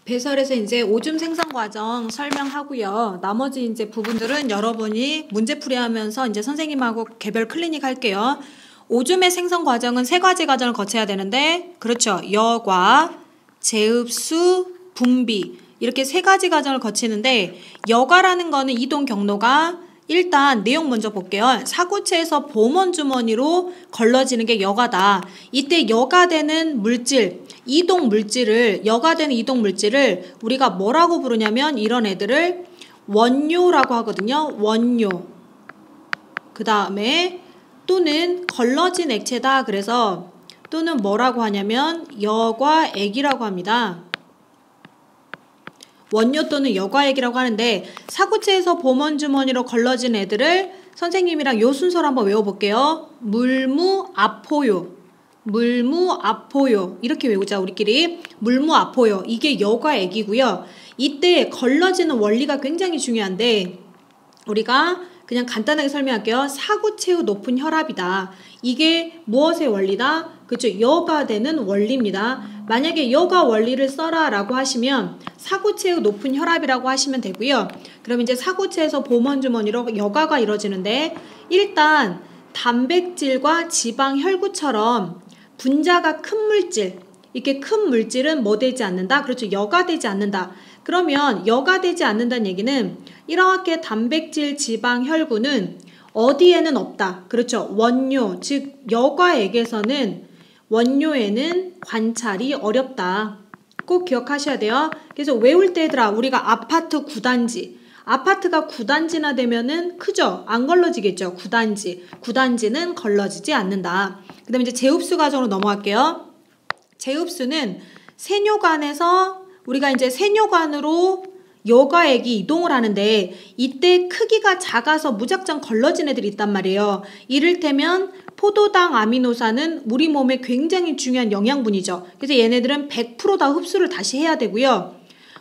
배설에서 이제 오줌 생성 과정 설명하고요. 나머지 이제 부분들은 여러분이 문제풀이 하면서 이제 선생님하고 개별 클리닉 할게요. 오줌의 생성 과정은 세 가지 과정을 거쳐야 되는데, 그렇죠. 여과, 재흡수, 분비. 이렇게 세 가지 과정을 거치는데, 여과라는 거는 이동 경로가 일단 내용 먼저 볼게요. 사구체에서 보먼 주머니로 걸러지는 게 여과다. 이때 여과되는 물질, 여과되는 이동 물질을 우리가 뭐라고 부르냐면 이런 애들을 원료라고 하거든요. 원료. 그 다음에 또는 걸러진 액체다. 그래서 또는 뭐라고 하냐면 여과액이라고 합니다. 원료 또는 여과액이라고 하는데, 사구체에서 보먼 주머니로 걸러진 애들을 선생님이랑 요 순서로 한번 외워볼게요. 물무, 아포요. 물무, 아포요. 이렇게 외우자 우리끼리. 물무, 아포요. 이게 여과액이고요. 이때 걸러지는 원리가 굉장히 중요한데, 우리가 그냥 간단하게 설명할게요. 사구체의 높은 혈압이다. 이게 무엇의 원리다? 그렇죠. 여과되는 원리입니다. 만약에 여과 원리를 써라 라고 하시면 사구체의 높은 혈압이라고 하시면 되고요. 그럼 이제 사구체에서 보먼 주머니로 여과가 이루어지는데, 일단 단백질과 지방, 혈구처럼 분자가 큰 물질, 이렇게 큰 물질은 뭐 되지 않는다? 그렇죠. 여과되지 않는다. 그러면 여과되지 않는다는 얘기는 이렇게 단백질, 지방, 혈구는 어디에는 없다. 그렇죠. 원료, 즉 여과액에서는 원료에는 관찰이 어렵다. 꼭 기억하셔야 돼요. 그래서 외울 때 얘들아, 우리가 아파트 9단지, 아파트가 9단지나 되면은 크죠? 안 걸러지겠죠? 9단지는 걸러지지 않는다. 그 다음에 이제 재흡수 과정으로 넘어갈게요. 재흡수는 세뇨관에서 우리가 이제 세뇨관으로 여과액이 이동을 하는데, 이때 크기가 작아서 무작정 걸러진 애들이 있단 말이에요. 이를테면 포도당 아미노산은 우리 몸에 굉장히 중요한 영양분이죠. 그래서 얘네들은 100% 다 흡수를 다시 해야 되고요.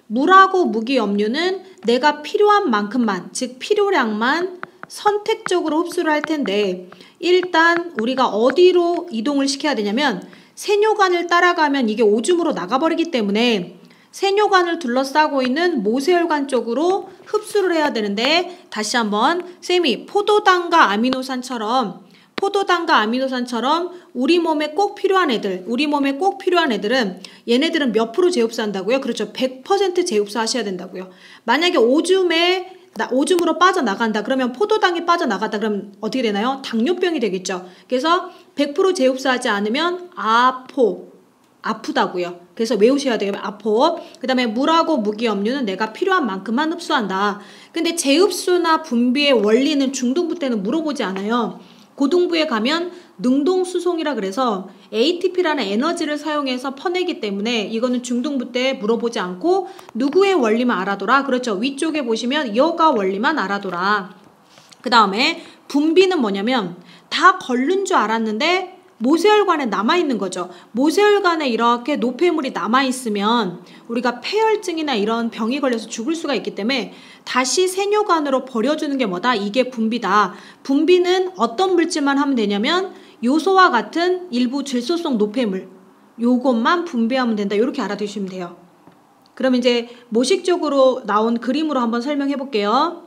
물하고 무기염류는 내가 필요한 만큼만, 즉 필요량만 선택적으로 흡수를 할 텐데, 일단 우리가 어디로 이동을 시켜야 되냐면 세뇨관을 따라가면 이게 오줌으로 나가버리기 때문에 세뇨관을 둘러싸고 있는 모세혈관 쪽으로 흡수를 해야 되는데, 다시 한번 쌤이 포도당과 아미노산처럼 우리 몸에 꼭 필요한 애들은 얘네들은 몇 프로 재흡수한다고요? 그렇죠. 100% 재흡수 하셔야 된다고요. 만약에 오줌으로 빠져나간다. 그러면 포도당이 빠져나갔다. 그럼 어떻게 되나요? 당뇨병이 되겠죠. 그래서 100% 재흡수하지 않으면 아프다고요. 그래서 외우셔야 돼요. 아포. 그 다음에 물하고 무기염류는 내가 필요한 만큼만 흡수한다. 근데 재흡수나 분비의 원리는 중등부 때는 물어보지 않아요. 고등부에 가면 능동수송이라 그래서 ATP라는 에너지를 사용해서 퍼내기 때문에 이거는 중등부 때 물어보지 않고 누구의 원리만 알아둬라. 그렇죠. 위쪽에 보시면 여과 원리만 알아둬라. 그 다음에 분비는 뭐냐면 다 걸른 줄 알았는데 모세혈관에 남아있는 거죠. 모세혈관에 이렇게 노폐물이 남아있으면 우리가 폐혈증이나 이런 병이 걸려서 죽을 수가 있기 때문에 다시 세뇨관으로 버려주는 게 뭐다? 이게 분비다. 분비는 어떤 물질만 하면 되냐면 요소와 같은 일부 질소성 노폐물, 요것만 분비하면 된다. 이렇게 알아두시면 돼요. 그럼 이제 모식적으로 나온 그림으로 한번 설명해 볼게요.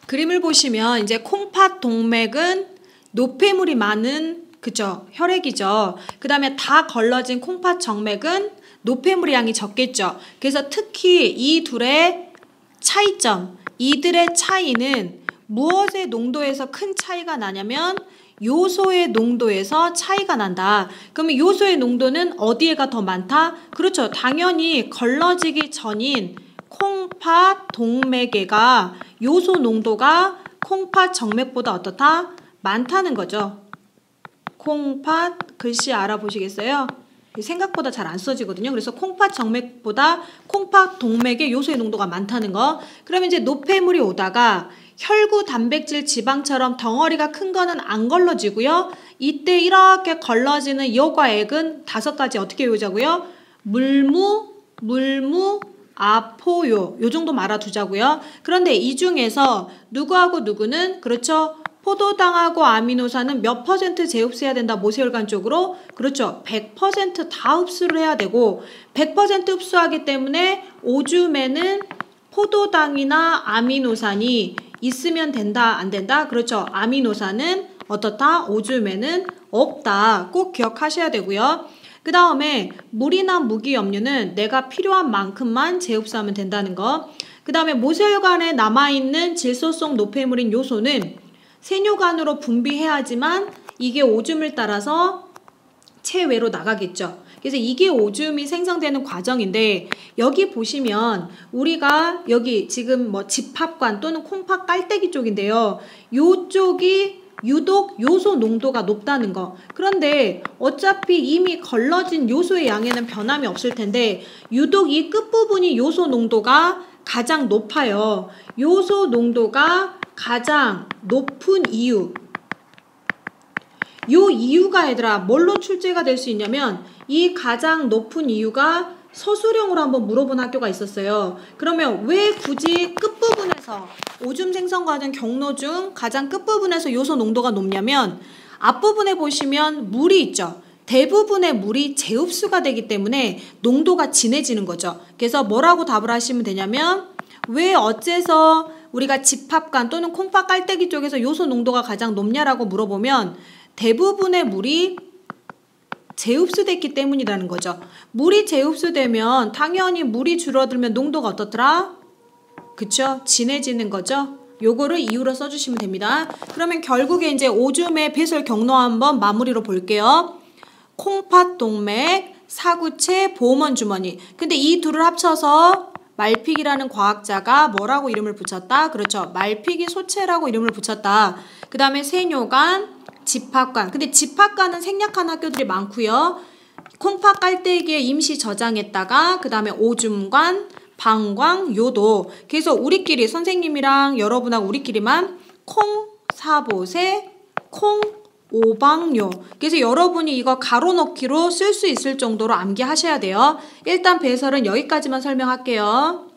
그림을 보시면 이제 콩팥 동맥은 노폐물이 많은, 그죠? 혈액이죠. 그 다음에 다 걸러진 콩팥 정맥은 노폐물의 양이 적겠죠. 그래서 특히 이 둘의 차이점, 이들의 차이는 무엇의 농도에서 큰 차이가 나냐면 요소의 농도에서 차이가 난다. 그러면 요소의 농도는 어디에가 더 많다? 그렇죠. 당연히 걸러지기 전인 콩팥 동맥에가 요소 농도가 콩팥 정맥보다 어떻다? 많다는 거죠. 콩팥 글씨 알아보시겠어요? 생각보다 잘 안 써지거든요. 그래서 콩팥 정맥보다 콩팥 동맥의 요소의 농도가 많다는 거. 그러면 이제 노폐물이 오다가 혈구, 단백질, 지방처럼 덩어리가 큰 거는 안 걸러지고요. 이때 이렇게 걸러지는 여과액은 5가지 어떻게 외우자고요? 물무, 아포요. 요 정도 알아두자고요. 그런데 이 중에서 누구하고 누구는 그렇죠. 포도당하고 아미노산은 몇 퍼센트 재흡수해야 된다? 모세혈관 쪽으로? 그렇죠. 100% 다 흡수를 해야 되고 100% 흡수하기 때문에 오줌에는 포도당이나 아미노산이 있으면 된다? 안 된다? 그렇죠. 아미노산은 어떻다? 오줌에는 없다. 꼭 기억하셔야 되고요. 그 다음에 물이나 무기염료는 내가 필요한 만큼만 재흡수하면 된다는 거. 그 다음에 모세혈관에 남아있는 질소성 노폐물인 요소는 세뇨관으로 분비해야지만 이게 오줌을 따라서 체외로 나가겠죠. 그래서 이게 오줌이 생성되는 과정인데 여기 보시면 우리가 여기 지금 뭐 집합관 또는 콩팥 깔때기 쪽인데요. 요쪽이 유독 요소 농도가 높다는 거. 그런데 어차피 이미 걸러진 요소의 양에는 변함이 없을 텐데 유독 이 끝부분이 요소 농도가 가장 높아요. 요소 농도가 가장 높은 이유. 요 이유가 얘들아 뭘로 출제가 될 수 있냐면 이 가장 높은 이유가 서술형으로 한번 물어본 학교가 있었어요. 그러면 왜 굳이 끝부분에서 오줌 생성 과정 경로 중 가장 끝부분에서 요소 농도가 높냐면 앞부분에 보시면 물이 있죠. 대부분의 물이 재흡수가 되기 때문에 농도가 진해지는 거죠. 그래서 뭐라고 답을 하시면 되냐면 왜 어째서 우리가 집합관 또는 콩팥 깔때기 쪽에서 요소 농도가 가장 높냐라고 물어보면 대부분의 물이 재흡수됐기 때문이라는 거죠. 물이 재흡수되면 당연히 물이 줄어들면 농도가 어떻더라? 그쵸? 진해지는 거죠. 요거를 이유로 써주시면 됩니다. 그러면 결국에 이제 오줌의 배설 경로 한번 마무리로 볼게요. 콩팥 동맥, 사구체, 보호먼 주머니. 근데 이 둘을 합쳐서 말픽이라는 과학자가 뭐라고 이름을 붙였다? 그렇죠. 말픽이 소체라고 이름을 붙였다. 그 다음에 세뇨관, 집합관. 근데 집합관은 생략한 학교들이 많고요. 콩팥 깔때기에 임시 저장했다가 그 다음에 오줌관, 방광, 요도. 그래서 우리끼리 선생님이랑 여러분하고 우리끼리만 콩, 사보세, 콩, 오방요. 그래서 여러분이 이거 가로 넣기로 쓸 수 있을 정도로 암기하셔야 돼요. 일단 배설은 여기까지만 설명할게요.